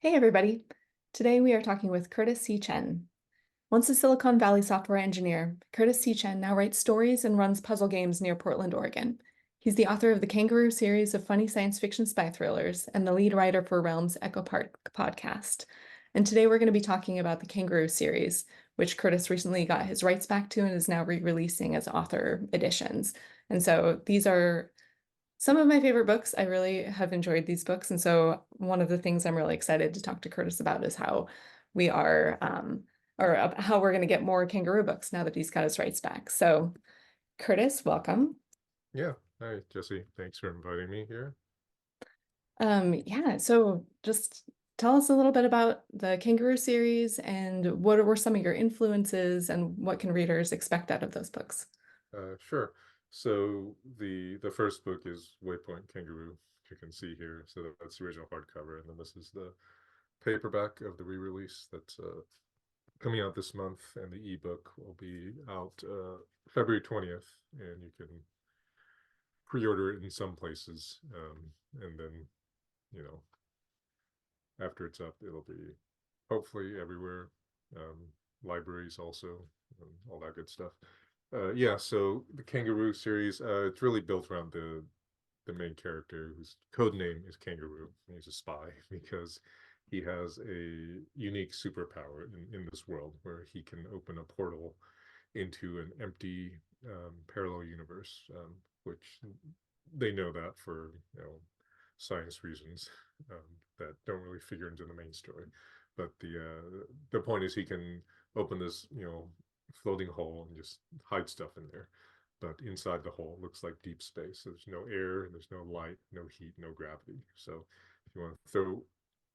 Hey everybody. Today we are talking with Curtis C. Chen. Once a Silicon Valley software engineer, Curtis C. Chen now writes stories and runs puzzle games near Portland, Oregon. He's the author of the Kangaroo series of funny science fiction spy thrillers and the lead writer for Realm's Echo Park podcast. And today we're going to be talking about the Kangaroo series, which Curtis recently got his rights back to and is now re-releasing as author editions. And so these are some of my favorite books. I really have enjoyed these books. And so one of the things I'm really excited to talk to Curtis about is how we are, how we're going to get more Kangaroo books now that he's got his rights back. So Curtis, welcome. Yeah. Hi, Jesse. Thanks for inviting me here. Yeah, so just tell us a little bit about the Kangaroo series and what were some of your influences and what can readers expect out of those books? Sure. So the first book is Waypoint Kangaroo, you can see here. So that's the original hardcover, and then this is the paperback of the re-release that's coming out this month, and the ebook will be out February 20th, and you can pre-order it in some places, and then you know after it's up, it'll be hopefully everywhere, um, libraries also, all that good stuff. Yeah, so the Kangaroo series, it's really built around the main character whose code name is Kangaroo. He's a spy because he has a unique superpower in this world where he can open a portal into an empty parallel universe, which they know that for science reasons that don't really figure into the main story. But the point is he can open this floating hole and just hide stuff in there. But inside the hole looks like deep space. So there's no air, there's no light, no heat, no gravity. So if you want to throw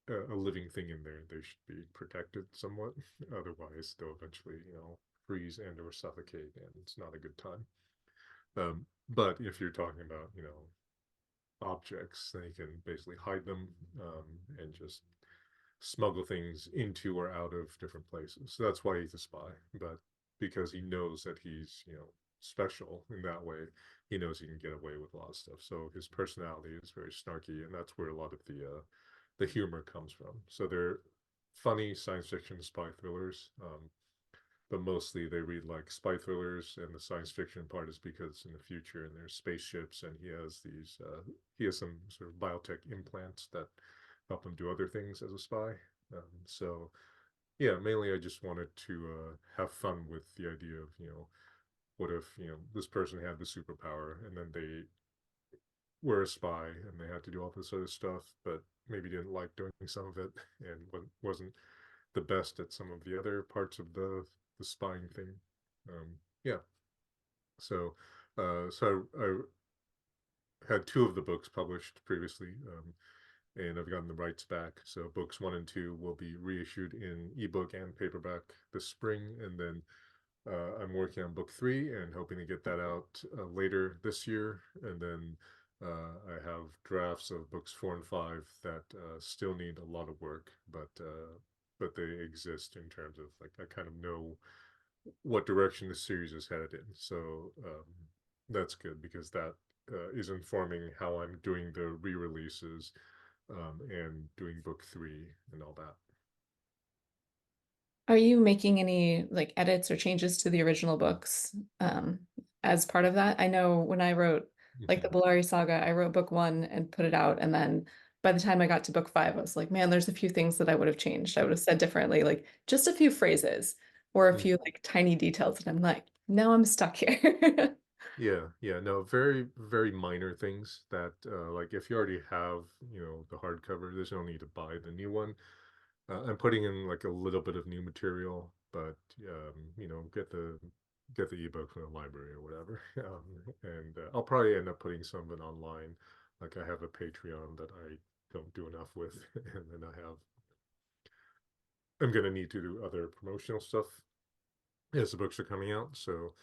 a living thing in there, they should be protected somewhat. Otherwise, they'll eventually, freeze and or suffocate, and it's not a good time. But if you're talking about, objects, then you can basically hide them and just smuggle things into or out of different places. So that's why he's a spy. But because he knows that he's, special in that way, he knows he can get away with a lot of stuff. So his personality is very snarky, and that's where a lot of the humor comes from. So they're funny science fiction spy thrillers. But mostly they read like spy thrillers, and the science fiction part is because in the future and there's spaceships, and he has some sort of biotech implants that help him do other things as a spy. So yeah, mainly I just wanted to have fun with the idea of what if this person had the superpower and then they were a spy and they had to do all this other stuff, but maybe didn't like doing some of it and wasn't the best at some of the other parts of the spying thing. Yeah. So I had two of the books published previously, and I've gotten the rights back. So books one and two will be reissued in ebook and paperback this spring, and then I'm working on book three and hoping to get that out later this year. And then I have drafts of books four and five that still need a lot of work, but they exist in terms of like I kind of know what direction the series is headed in. So that's good because that is informing how I'm doing the re-releases and doing book three and all that. Are you making any like edits or changes to the original books as part of that? I know when I wrote like the Mhm. Bolari Saga, I wrote book one and put it out, and then by the time I got to book five, I was like, man, there's a few things that I would have changed. I would have said differently, like just a few phrases or a few like tiny details, and I'm like, now I'm stuck here. Yeah, yeah, no, very, very minor things that, like, if you already have, the hardcover, there's no need to buy the new one. I'm putting in like a little bit of new material, but get the ebook from the library or whatever. And I'll probably end up putting some of it online. Like I have a Patreon that I don't do enough with, and then I'm gonna need to do other promotional stuff as the books are coming out. So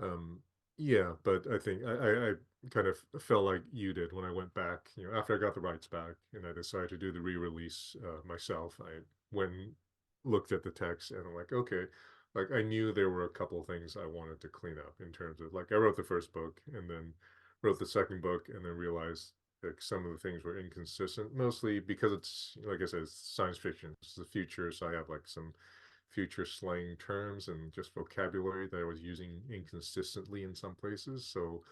um, yeah, but I think I kind of felt like you did when I went back, after I got the rights back and I decided to do the re-release myself. I went and looked at the text and I'm like, okay, like I knew there were a couple of things I wanted to clean up in terms of like I wrote the first book and then wrote the second book and then realized like some of the things were inconsistent, mostly because it's like I said, it's science fiction. It's the future, so I have like some future slang terms and just vocabulary that I was using inconsistently in some places. So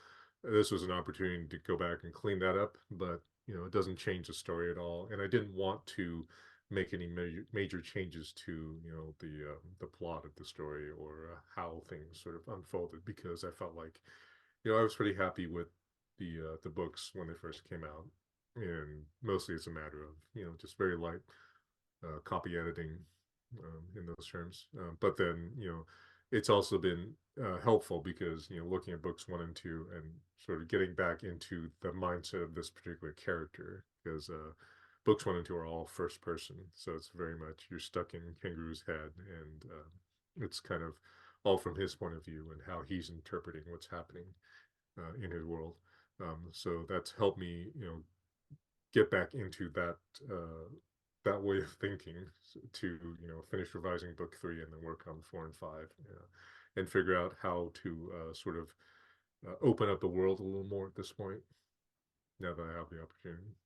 this was an opportunity to go back and clean that up, but it doesn't change the story at all. And I didn't want to make any major changes to the plot of the story or how things sort of unfolded because I felt like I was pretty happy with the books when they first came out, and mostly it's a matter of just very light copy editing in those terms. But then it's also been helpful because looking at books 1 and 2 and sort of getting back into the mindset of this particular character because books 1 and 2 are all first person, so it's very much you're stuck in Kangaroo's head, and it's kind of all from his point of view and how he's interpreting what's happening in his world. So that's helped me, get back into that way of thinking to finish revising book 3 and then work on 4 and 5, and figure out how to sort of open up the world a little more at this point. Now that I have the opportunity.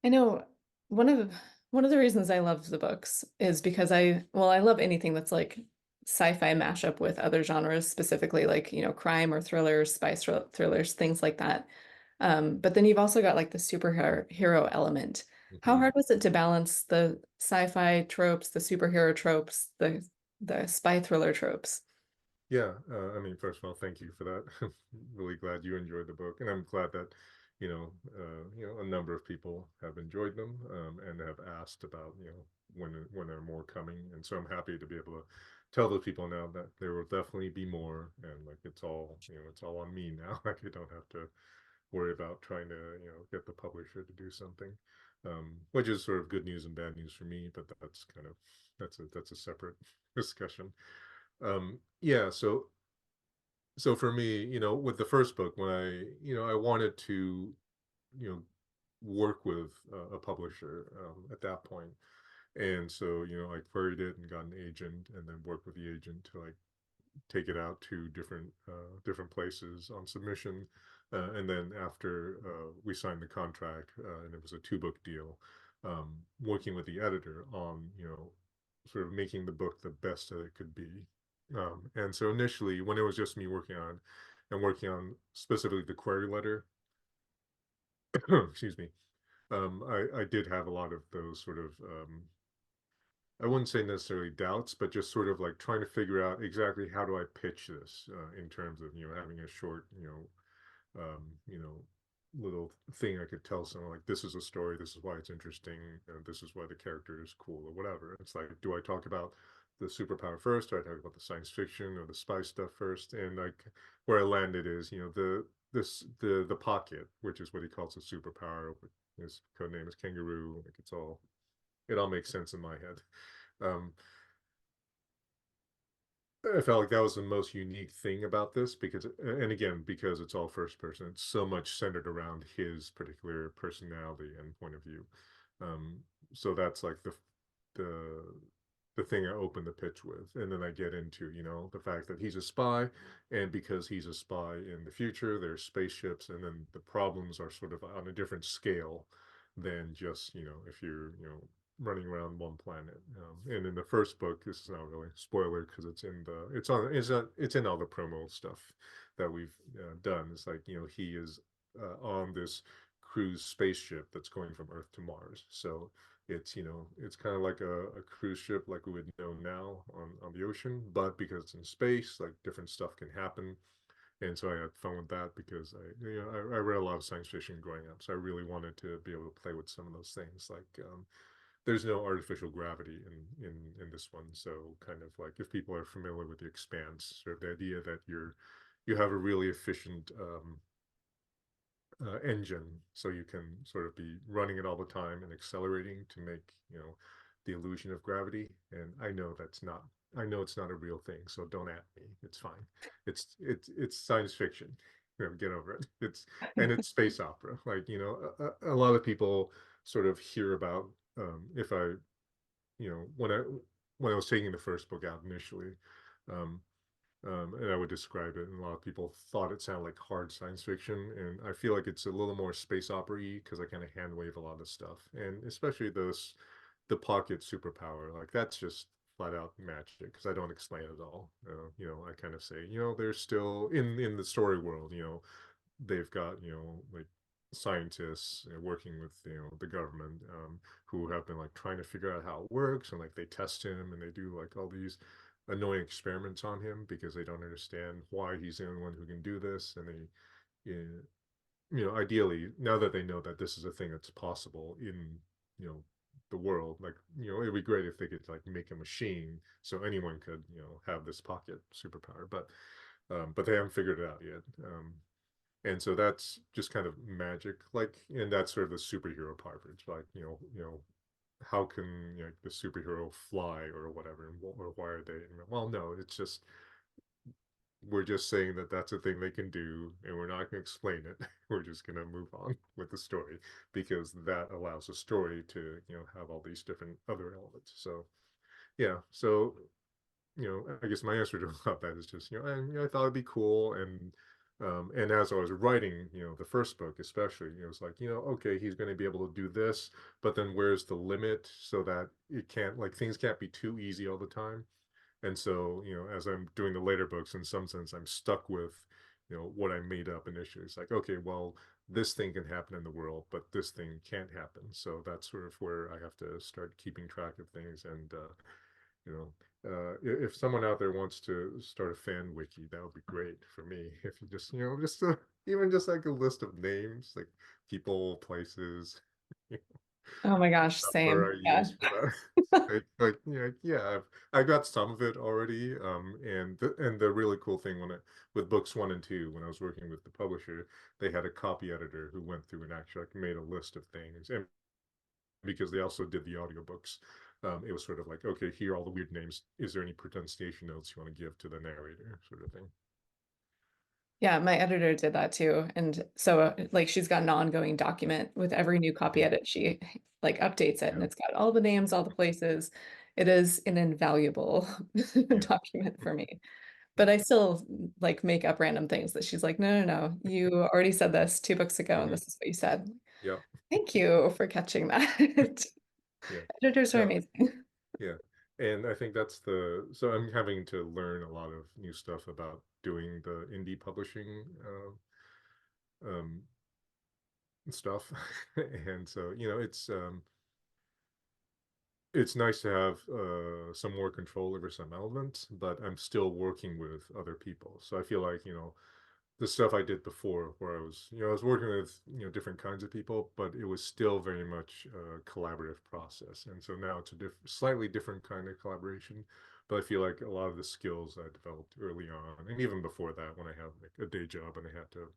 I know one of one of the reasons I love the books is because I love anything that's like sci-fi mashup with other genres, specifically like, crime or thrillers, thrillers, things like that. But then you've also got like the superhero hero element. How Mhm. hard was it to balance the sci-fi tropes, the superhero tropes, the spy thriller tropes? Yeah, I mean, first of all, thank you for that. Really glad you enjoyed the book, and I'm glad that a number of people have enjoyed them and have asked about when there are more coming, and so I'm happy to be able to tell those people now that there will definitely be more, and like it's all on me now. Like I don't have to worry about trying to get the publisher to do something, which is sort of good news and bad news for me, but that's a separate discussion. Yeah, so for me, with the first book, when I wanted to, you know, work with a publisher at that point, and so I queried it and got an agent, and then worked with the agent to like take it out to different places on submission, and then after we signed the contract, and it was a 2 book deal, working with the editor on sort of making the book the best that it could be. And so initially, when it was just me working on specifically the query letter, excuse me, I did have a lot of those sort of I wouldn't say necessarily doubts, but just sort of like trying to figure out exactly how do I pitch this in terms of having a short little thing I could tell someone like this is a story, this is why it's interesting, this is why the character is cool or whatever. It's like, do I talk about the superpower first? Do I talk about the science fiction or the spy stuff first? And like where I landed is, the pocket, which is what he calls a superpower. His code name is Kangaroo. Like it all makes sense in my head. Um, I felt like that was the most unique thing about this because, and again, because it's all first person, it's so much centered around his particular personality and point of view. Um, so that's like the the thing I open the pitch with, and then I get into the fact that he's a spy, and because he's a spy in the future, there's spaceships, and then the problems are sort of on a different scale than just if you're running around one planet. And in the first book, this is not really a spoiler because it's in all the promo stuff that we've done. It's like he is on this cruise spaceship that's going from Earth to Mars. So it's kind of like a cruise ship like we would know now on the ocean, but because it's in space, like different stuff can happen. And so I had fun with that because I read a lot of science fiction growing up, so I really wanted to be able to play with some of those things. Like there's no artificial gravity in this one, so kind of like if people are familiar with the Expanse, sort of the idea that you have a really efficient engine, so you can sort of be running it all the time and accelerating to make the illusion of gravity. And I know it's not a real thing, so don't at me. It's fine. It's science fiction. Get over it. It's space opera. Like a lot of people sort of hear about if I when I was taking the first book out initially. Um, And I would describe it, and a lot of people thought it sounded like hard science fiction, and I feel like it's a little more space opera-y because I kind of hand wave a lot of stuff, and especially the pocket superpower, like that's just flat out magic because I don't explain it all. I kind of say, they're still in the story world, they've got like scientists working with the government, who have been like trying to figure out how it works, and like they test him and they do like all these annoying experiments on him because they don't understand why he's the only one who can do this, and they ideally, now that they know that this is a thing that's possible in you know the world, like it'd be great if they could like make a machine so anyone could have this pocket superpower, but they haven't figured it out yet. And so that's just kind of magic, like, and that's sort of the superhero part. It's like, how can the superhero fly or whatever, or why are they? Well, no, it's just we're just saying that that's a thing they can do, and we're not going to explain it. We're just going to move on with the story because that allows the story to have all these different other elements. So yeah, so I guess my answer to about that is just, I thought it'd be cool. And as I was writing, the first book, especially, it's like, okay, he's going to be able to do this, but then where's the limit so that it can't, like, things can't be too easy all the time. And so, as I'm doing the later books, in some sense, I'm stuck with, what I made up initially. It's like, okay, well, this thing can happen in the world, but this thing can't happen. So that's sort of where I have to start keeping track of things. And, you know, if someone out there wants to start a fan wiki, that would be great for me. If you just, even just like a list of names, like people, places, Oh my gosh, number same. I Yeah. use for that. Like, yeah, I've got some of it already. And the really cool thing with books one and two, when I was working with the publisher, they had a copy editor who went through and actually like made a list of things, and because they also did the audiobooks. It was sort of like, okay, here are all the weird names. Is there any pronunciation notes you want to give to the narrator, sort of thing? Yeah, my editor did that too. And so like she's got an ongoing document with every new copy Mhm. edit. She like updates it and Yeah, it's got all the names, all the places. It is an invaluable yeah, document for me. But yeah. I still like make up random things that she's like, no, no, no, you already said this 2 books ago, and Hmm. this is what you said. Yeah, Thank you for catching that. yeah. Editors are No, amazing. yeah. And I think so I'm having to learn a lot of new stuff about doing the indie publishing um, stuff. And so, it's nice to have some more control over some elements, but I'm still working with other people. So I feel like, the stuff I did before, where I was working with, different kinds of people, but it was still very much a collaborative process. And so now it's a slightly different kind of collaboration. But I feel like a lot of the skills I developed early on, and even before that, when I had like a day job and I had to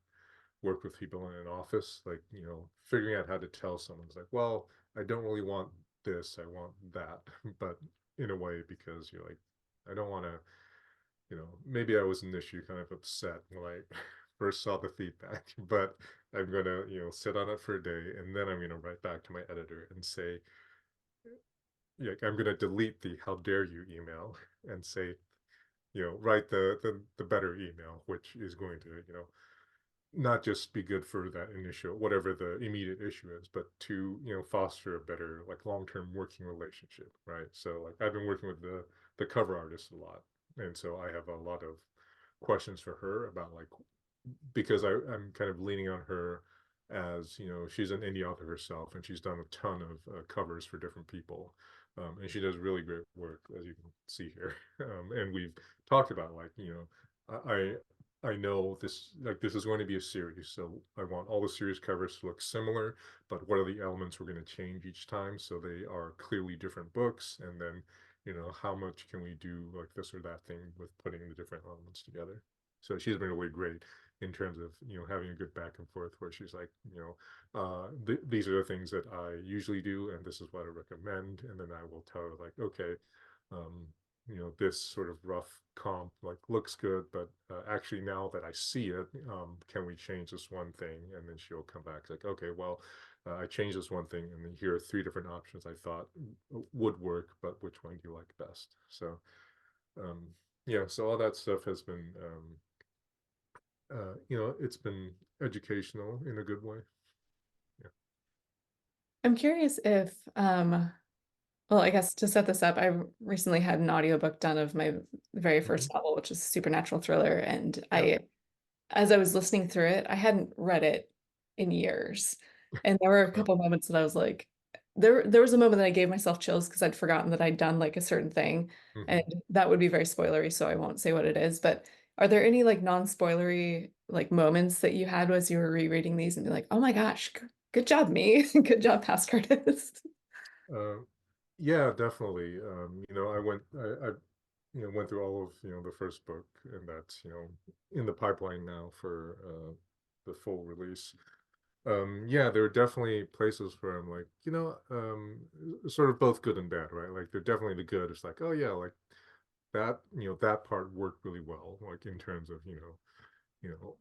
work with people in an office, like, figuring out how to tell someone's like, well, I don't really want this, I want that, but in a way, because you're like, I don't want to, maybe I was initially kind of upset when I first saw the feedback, but I'm gonna, sit on it for a day, and then I'm gonna write back to my editor and say, yeah, I'm gonna delete the "how dare you" email and say, write the better email, which is going to, not just be good for that initial whatever the immediate issue is, but to foster a better like long-term working relationship, right? So like I've been working with the cover artist a lot, and so I have a lot of questions for her about like, because I'm kind of leaning on her, as she's an indie author herself, and she's done a ton of covers for different people, and she does really great work, as you can see here. And we've talked about like, I know this is going to be a series, so I want all the series covers to look similar, but what are the elements we're going to change each time so they are clearly different books, and then how much can we do like this or that thing with putting the different elements together. So she's been really great in terms of having a good back and forth, where she's like, these are the things that I usually do, and this is what I recommend, and then I will tell her like, okay, um, this sort of rough comp like looks good, but actually now that I see it, can we change this one thing? And then she'll come back like, okay, well, I changed this one thing, and then here are three different options I thought would work, but which one do you like best? So, um, yeah, so all that stuff has been, it's been educational in a good way. Yeah. I'm curious if, well, I guess to set this up, I recently had an audiobook done of my very Hmm. first novel, which is a supernatural thriller. And Yeah. as I was listening through it, I hadn't read it in years. And there were a Uh, couple moments that I was like, there was a moment that I gave myself chills because I'd forgotten that I'd done like a certain thing. And mhm. that would be very spoilery, so I won't say what it is. But are there any like non-spoilery like moments that you had as you were rereading these and be like, oh my gosh, good job, me. Good job, past artist. Uh, yeah, definitely. I went through all of, the first book, and that's, in the pipeline now for the full release. Yeah, there are definitely places where I'm like, sort of both good and bad, right? Like they're definitely the good. It's like, oh yeah, like that, that part worked really well, like in terms of, you know,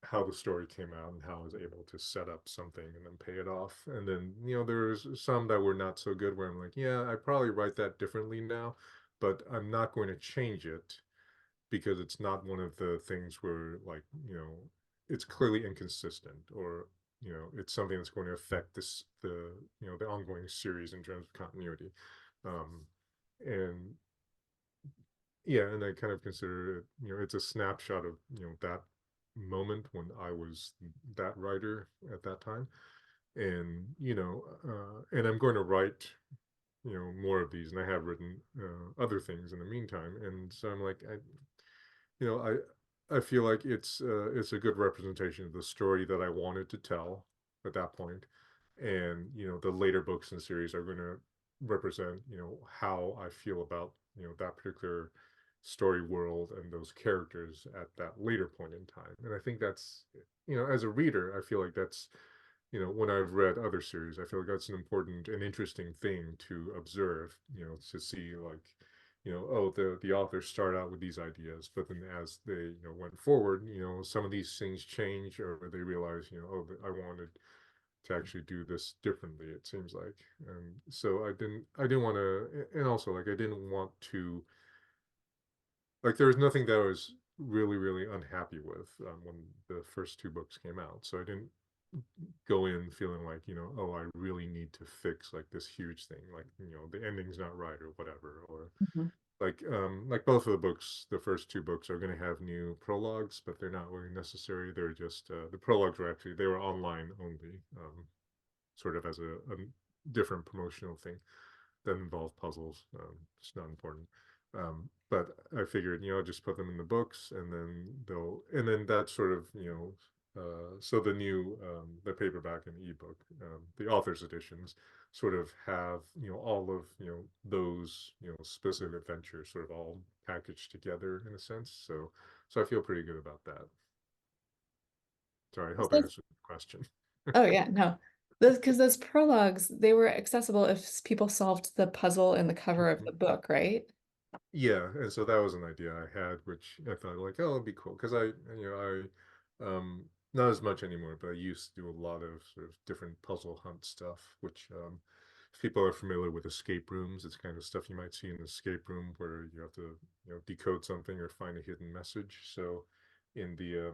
how the story came out and how I was able to set up something and then pay it off. And then, there's some that were not so good where I'm like, yeah, I probably write that differently now, but I'm not going to change it because it's not one of the things where like, it's clearly inconsistent, or, it's something that's going to affect the ongoing series in terms of continuity. Um, and yeah, and I kind of consider it, it's a snapshot of, that moment when I was that writer at that time. And, and I'm going to write, more of these, and I have written other things in the meantime. And so I'm like, you know, I feel like it's a good representation of the story that I wanted to tell at that point. And, the later books and series are going to represent, how I feel about, that particular story world and those characters at that later point in time. And I think that's, as a reader, I feel like that's, when I've read other series, I feel like that's an important and interesting thing to observe, to see like, oh, the authors start out with these ideas, but then as they, went forward, some of these things change, or they realize, oh, I wanted to actually do this differently, it seems like. And so I didn't want to, and also like I didn't want to, like there was nothing that I was really, really unhappy with when the first two books came out. So I didn't go in feeling like, oh, I really need to fix like this huge thing, like, the ending's not right or whatever, or Mhm. like both of the books, the first two books are going to have new prologues, but they're not really necessary. They're just the prologues were actually they were online only, sort of as a different promotional thing that involve puzzles. It's not important. But I figured, just put them in the books, and then and then that sort of, so the new, the paperback and the ebook, the author's editions sort of have, all of, those, specific adventures sort of all packaged together in a sense. So I feel pretty good about that. Sorry, I hope I answered the question. Oh yeah, no. Those because those prologues, they were accessible if people solved the puzzle in the cover of the book, right? Yeah, and so that was an idea I had, which I thought like, oh, it'd be cool because not as much anymore, but I used to do a lot of sort of different puzzle hunt stuff, which if people are familiar with escape rooms, it's kind of stuff you might see in an escape room where you have to, decode something or find a hidden message. So in the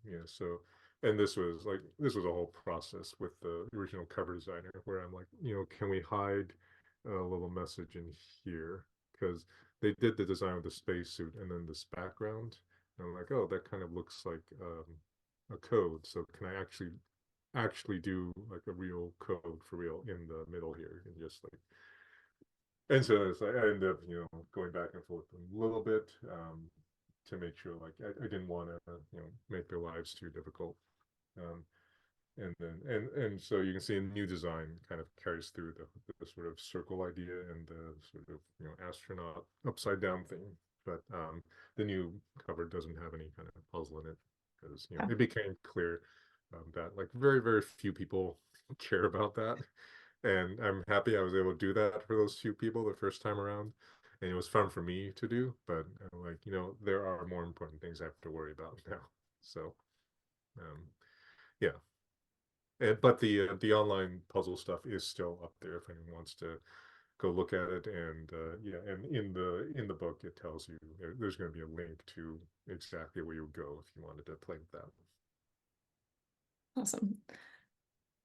yeah, so and this was a whole process with the original cover designer where I'm like, can we hide a little message in here? Because they did the design of the spacesuit and then this background. And I'm like, oh, that kind of looks like a code. So can I actually do like a real code for real in the middle here, and just like, and so it's like I ended up going back and forth a little bit, to make sure like I didn't want to make their lives too difficult. Um, and then and so you can see a new design kind of carries through the sort of circle idea and the sort of astronaut upside down thing, but the new cover doesn't have any kind of puzzle in it because Yeah. it became clear that like very very few people care about that, and I'm happy I was able to do that for those few people the first time around, and it was fun for me to do, but like there are more important things I have to worry about now, so um, yeah. But the online puzzle stuff is still up there if anyone wants to go look at it. And yeah, and in the book it tells you there's going to be a link to exactly where you would go if you wanted to play with that. Awesome.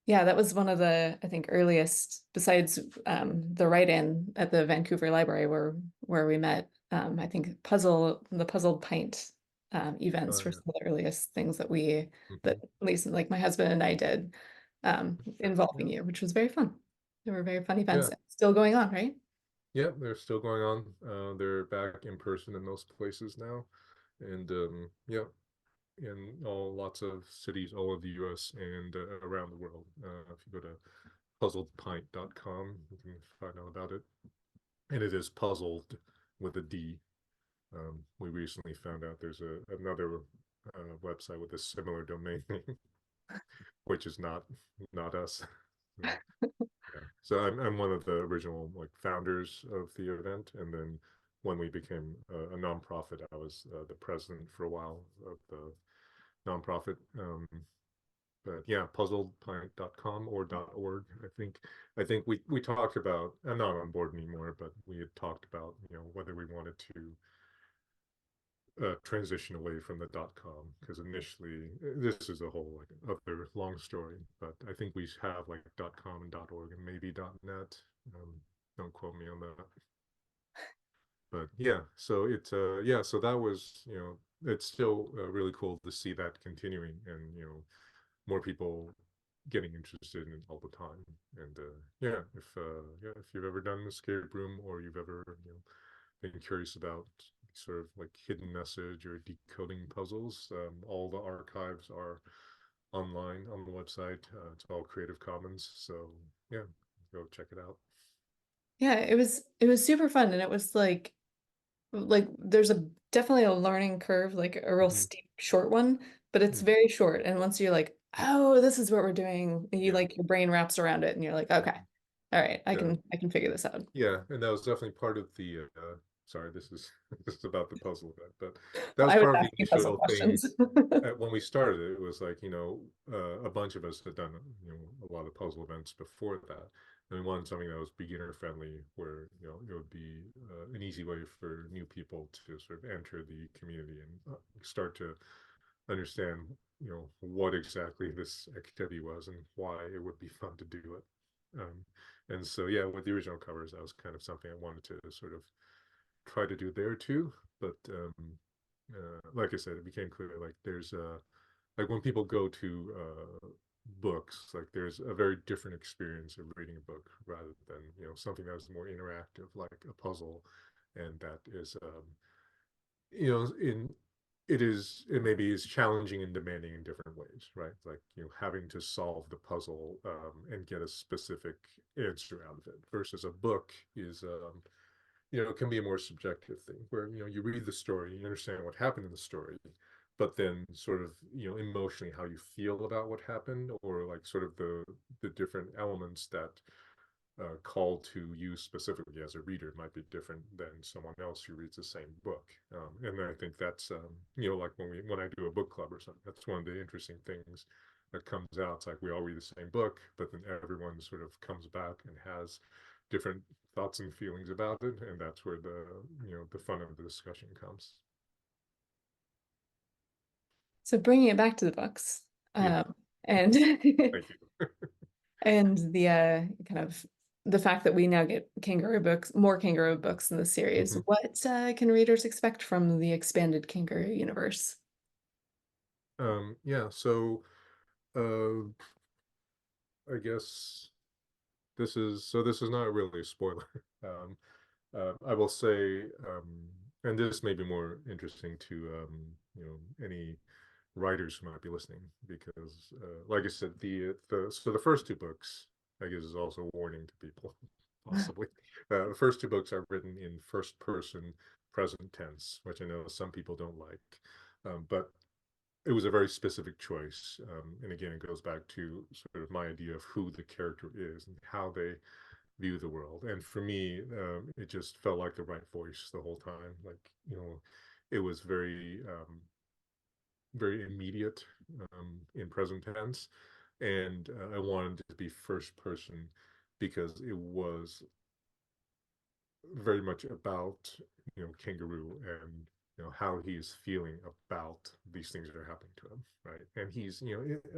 Yeah, that was one of the, I think, earliest, besides the write-in at the Vancouver Library where we met. I think the Puzzle Pint Oh events were yeah. some of the earliest things Hmm. that at least like my husband and I did Sure. involving Yeah. you, which was very fun. They were very fun events. Yeah. Still going on, right? Yeah, they're still going on. They're back in person in most places now, and yeah, in all lots of cities all over the U.S. and around the world. If you go to puzzledpint.com, you can find out about it. And it is puzzled with a D. We recently found out there's another website with a similar domain name, which is not us. So, yeah. So I'm one of the original like founders of the event, and then when we became a nonprofit, I was the president for a while of the nonprofit. But yeah, puzzledpint.com or .org. I think we talked about. I'm not on board anymore, but we had talked about whether we wanted to transition away from the .com because initially this is a whole like other long story, but I think we have like .com and .org and maybe .net. Um, don't quote me on that. But yeah, so yeah, so that was it's still really cool to see that continuing and more people getting interested in it all the time. And yeah, if you've ever done an escape room or you've ever been curious about sort of like hidden message or decoding puzzles, all the archives are online on the website. It's all Creative Commons, so yeah, go check it out. Yeah, it was super fun, and it was like there's a definitely a learning curve, like a real Hmm. steep short one, but it's Hmm. very short. And once you're like, oh, this is what we're doing, you Yeah. like your brain wraps around it and you're like, okay, all right, I Yeah. can I can figure this out. Yeah, and that was definitely part of the sorry, this is this is about the puzzle event, but that Well, was I was part of the asking puzzle initial thing. questions. When we started it, it was like, a bunch of us had done, a lot of puzzle events before that. And we wanted something that was beginner friendly, where, it would be an easy way for new people to sort of enter the community and start to understand, what exactly this activity was and why it would be fun to do it. And so, yeah, with the original covers, that was kind of something I wanted to sort of try to do there too. But like I said, it became clear like there's like when people go to books, like there's a very different experience of reading a book rather than something that's more interactive, like a puzzle, and that is in it maybe is challenging and demanding in different ways, right? Like having to solve the puzzle and get a specific answer out of it versus a book is it can be a more subjective thing where you read the story, you understand what happened in the story, but then sort of emotionally how you feel about what happened or like sort of the different elements that call to you specifically as a reader might be different than someone else who reads the same book. And I think that's like when I do a book club or something, that's one of the interesting things that comes out. It's like we all read the same book, but then everyone sort of comes back and has different thoughts and feelings about it, and that's where the fun of the discussion comes. So bringing it back to the books, Yeah, and thank you. and the kind of the fact that we now get more kangaroo books in the series. Hmm. What can readers expect from the expanded kangaroo universe? Yeah, so uh, I guess this is not really a spoiler. Um, I will say, and this may be more interesting to any writers who might be listening, because, like I said, the first two books, I guess, is also a warning to people, possibly. The first two books are written in first person present tense, which I know some people don't like, but it was a very specific choice. And again, it goes back to sort of my idea of who the character is and how they view the world. And for me, it just felt like the right voice the whole time. Like, it was very immediate in present tense. And I wanted it to be first person because it was very much about, Kangaroo, and how he's feeling about these things that are happening to him, right? And he's,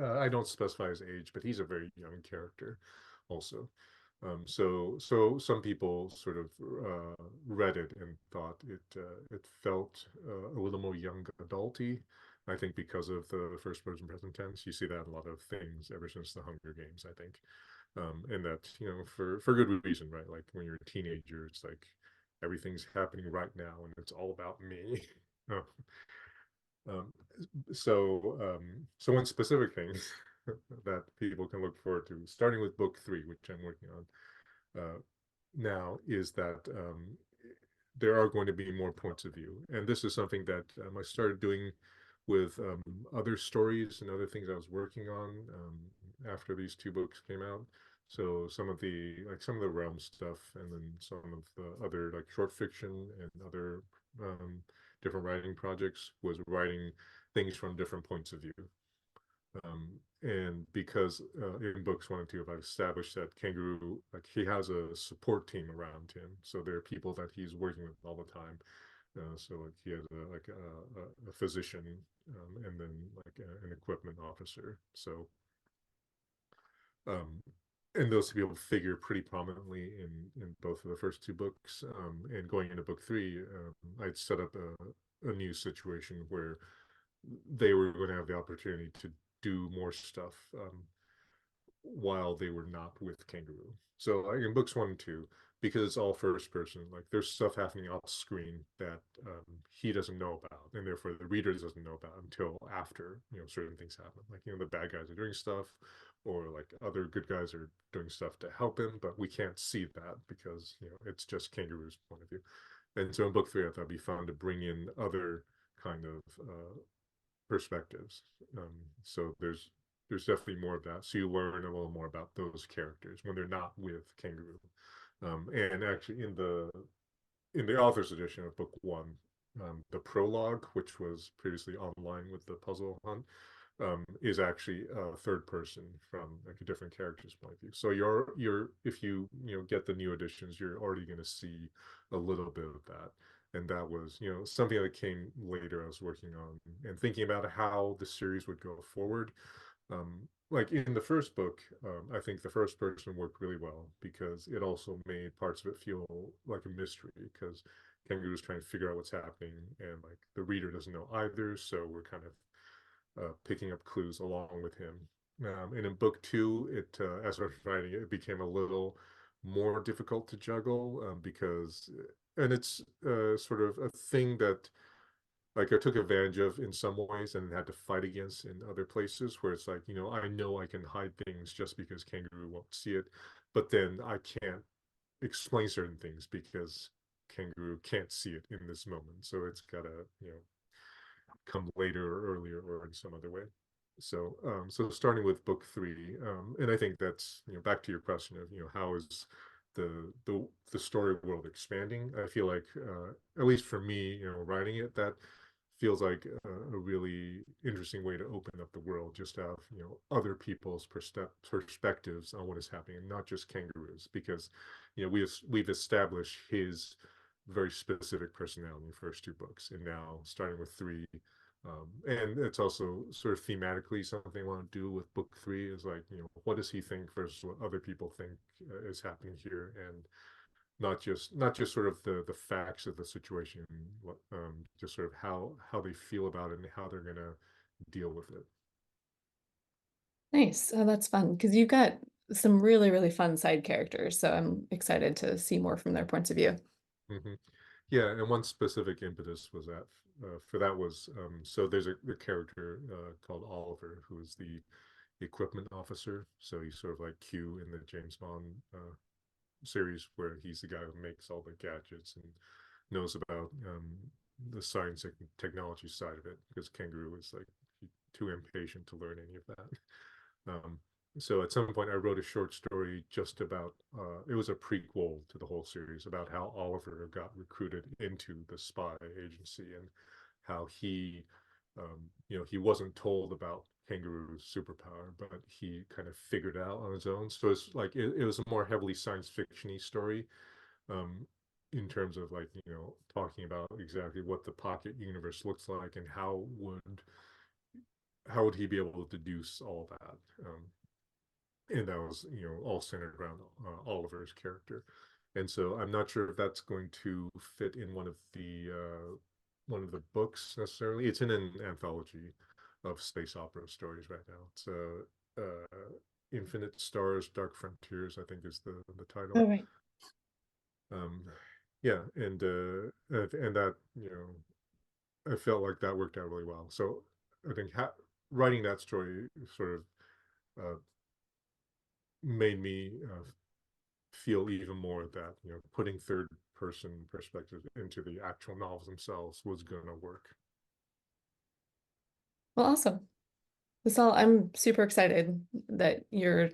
I don't specify his age, but he's a very young character also. So some people sort of read it and thought it felt a little more young adulty. I think because of the first person present tense, you see that in a lot of things ever since the Hunger Games, I think. And that, for good reason, right? Like when you're a teenager, it's like everything's happening right now and it's all about me. Uh, um, so one specific thing that people can look forward to, starting with book three, which I'm working on now, is that there are going to be more points of view, and this is something that I started doing with other stories and other things I was working on after these two books came out. So some of the realm stuff, and then some of the other like short fiction and other um, different writing projects, was writing things from different points of view. And because in books one and two, I've established that Kangaroo, like he has a support team around him, so there are people that he's working with all the time. So like he has a physician, and then like an equipment officer. So um, and those people figure pretty prominently in both of the first two books. And going into book three, I'd set up a new situation where they were going to have the opportunity to do more stuff while they were not with Kangaroo. So like in books one and two, because it's all first person, like there's stuff happening off screen that he doesn't know about, and therefore the reader doesn't know about until after certain things happen. Like the bad guys are doing stuff, or like other good guys are doing stuff to help him, but we can't see that because it's just Kangaroo's point of view. And so in book three, I thought it'd be fun to bring in other kind of perspectives. So there's definitely more of that. So you learn a little more about those characters when they're not with Kangaroo. And actually, in the author's edition of book one, the prologue, which was previously online with the puzzle hunt, is actually a third person from like a different character's point of view. So you're if you get the new editions, you're already going to see a little bit of that. And that was something that came later. I was working on and thinking about how the series would go forward. Like in the first book, I think the first person worked really well because it also made parts of it feel like a mystery because Kangaroo is trying to figure out what's happening, and like the reader doesn't know either, so we're kind of picking up clues along with him. And in book two, as I was writing it, it became a little more difficult to juggle because, and it's sort of a thing that like I took advantage of in some ways and had to fight against in other places where it's like, I know I can hide things just because Kangaroo won't see it, but then I can't explain certain things because Kangaroo can't see it in this moment. So it's gotta, come later or earlier or in some other way. So starting with book three, and I think that's back to your question of how is the story world expanding. I feel like at least for me, writing it, that feels like a really interesting way to open up the world, just to have other people's perspectives on what is happening, and not just Kangaroos, because we've established his very specific personality in the first two books, and now starting with three, and it's also sort of thematically something I want to do with book three is like, what does he think versus what other people think is happening here, and not just sort of the facts of the situation, just sort of how they feel about it and how they're gonna deal with it. Nice. Oh, that's fun because you've got some really, really fun side characters. So I'm excited to see more from their points of view. Hmm. Yeah, and one specific impetus was that for that was so there's a character called Oliver who is the equipment officer. So he's sort of like Q in the James Bond series, where he's the guy who makes all the gadgets and knows about the science and technology side of it, because Kangaroo is like too impatient to learn any of that. So at some point, I wrote a short story just about it was a prequel to the whole series about how Oliver got recruited into the spy agency and how he wasn't told about Kangaroo's superpower, but he kind of figured it out on his own. So it's like it was a more heavily science fictiony story. Um, in terms of like, talking about exactly what the pocket universe looks like and how would he be able to deduce all that. And that was all centered around Oliver's character. And so I'm not sure if that's going to fit in one of the books necessarily. It's in an anthology of space opera stories right now. It's Infinite Stars, Dark Frontiers, I think is the title. Oh, right. Um, yeah, and that I felt like that worked out really well. So I think writing that story sort of made me feel even more that putting third person perspective into the actual novels themselves was gonna work. Well, awesome. I'm super excited that you're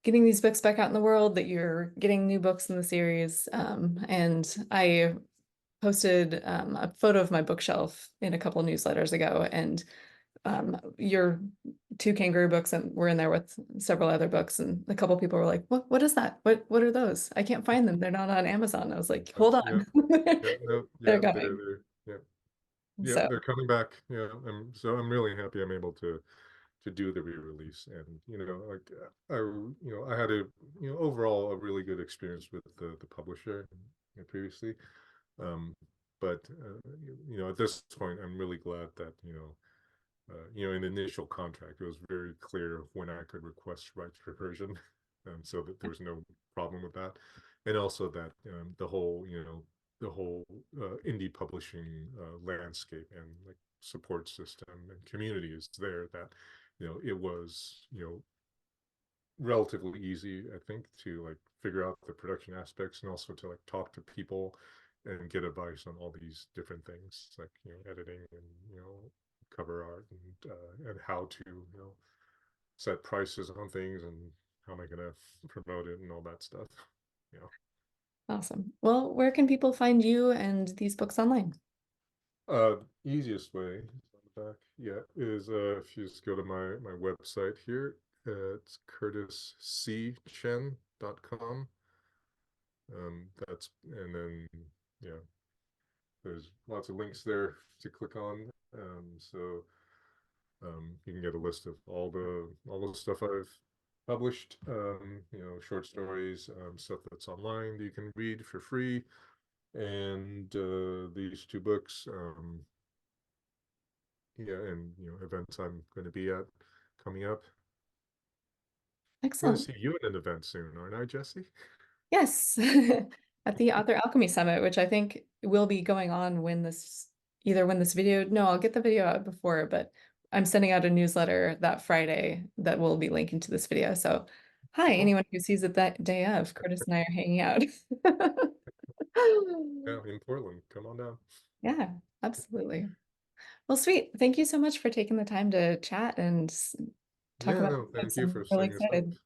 getting these books back out in the world, that you're getting new books in the series. And I posted a photo of my bookshelf in a couple newsletters ago, and your two kangaroo books and were in there with several other books, and a couple people were like, what is that? What are those? I can't find them. They're not on Amazon. I was like, hold Yeah, on. yeah, no, They're yeah, coming. yeah, yeah, So they're coming back. Yeah, I'm really happy I'm able to do the re-release, and like I had a overall a really good experience with the publisher previously. Um, but at this point, I'm really glad that in the initial contract, it was very clear when I could request rights reversion, so that there was no problem with that, and also that the whole indie publishing landscape and like support system and community is there. That it was relatively easy, I think, to like figure out the production aspects and also to like talk to people and get advice on all these different things like editing and cover art and how to set prices on things and how am I gonna promote it and all that stuff. You know. awesome. Well, where can people find you and these books online? Easiest way on the back, yeah, is if you just go to my website here, it's curtiscchen.com. That's and then yeah, there's lots of links there to click on. You can get a list of all the stuff I've published. Short stories, stuff that's online that you can read for free, and these two books. Yeah, and events I'm going to be at coming up. I'm going to Excellent. see you at an event soon, aren't I, Jesse? Yes, at the Author Alchemy Summit, which I think will be going on when this video, no, I'll get the video out before, but I'm sending out a newsletter that Friday that will be linking to this video. So, hi, Cool. anyone who sees it that day of, Curtis and I are hanging out. Yeah, in Portland. Come on down. Yeah, absolutely. Well, sweet. Thank you so much for taking the time to chat and talk Yeah, about no, thank books. you I'm for really setting this up. excited.